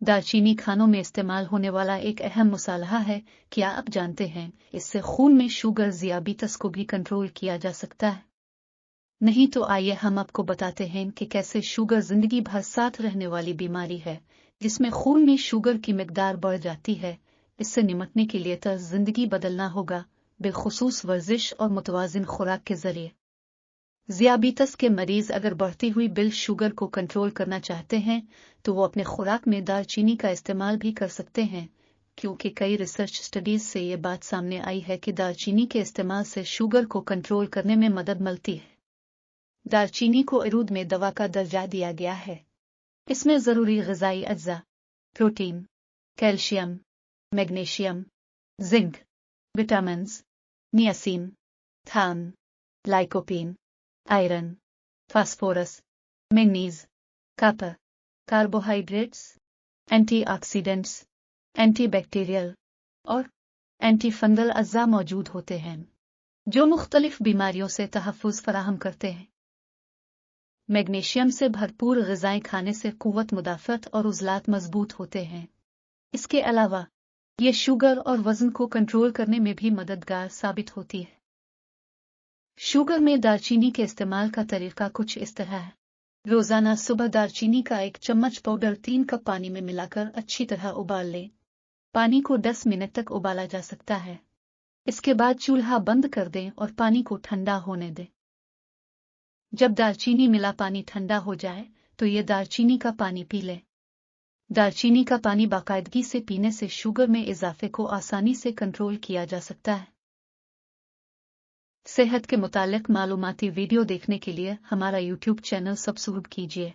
दालचीनी खानों में इस्तेमाल होने वाला एक अहम मसाला है। क्या आप जानते हैं इससे खून में शुगर ज़ियाबीतस को भी कंट्रोल किया जा सकता है? नहीं तो आइए हम आपको बताते हैं कि कैसे शुगर जिंदगी भर साथ रहने वाली बीमारी है जिसमें खून में शुगर की मिकदार बढ़ जाती है। इससे निपटने के लिए तर्ज जिंदगी बदलना होगा, बिलखुसूस वर्जिश और मुतवाजिन खुराक के जरिए। ज़ियाबीतस के मरीज अगर बढ़ती हुई ब्लड शुगर को कंट्रोल करना चाहते हैं तो वो अपने खुराक में दालचीनी का इस्तेमाल भी कर सकते हैं, क्योंकि कई रिसर्च स्टडीज से ये बात सामने आई है कि दालचीनी के इस्तेमाल से शुगर को कंट्रोल करने में मदद मिलती है। दालचीनी को अरूद में दवा का दर्जा दिया गया है। इसमें ज़रूरी ग़िज़ाई अज्जा protein, calcium, magnesium, zinc, vitamins, niacin, थान, lycopene, iron, phosphorus, manganese, copper, carbohydrates, antioxidants, antibacterial और एंटी फंगल अज्जा मौजूद होते हैं जो मुख्तलिफ बीमारियों से तहफ़्फ़ुज़ फराहम करते हैं। मैग्नीशियम से भरपूर ग़िज़ाएँ खाने से क़ुव्वत मुदाफ़अत और उज़लात मज़बूत होते हैं। इसके अलावा ये शुगर और वज़न को कंट्रोल करने में भी मददगार साबित होती है। शुगर में दालचीनी के इस्तेमाल का तरीका कुछ इस तरह है। रोज़ाना सुबह दालचीनी का 1 चम्मच पाउडर 3 कप पानी में मिलाकर अच्छी तरह उबाल लें। पानी को 10 मिनट तक उबाला जा सकता है। इसके बाद चूल्हा बंद कर दें और पानी को ठंडा होने दें। जब दालचीनी मिला पानी ठंडा हो जाए तो ये दालचीनी का पानी पी लें। दालचीनी का पानी बाकायदगी से पीने से शुगर में इजाफे को आसानी से कंट्रोल किया जा सकता है। सेहत के मुतालिक मालूमाती वीडियो देखने के लिए हमारा YouTube चैनल सब्सक्राइब कीजिए।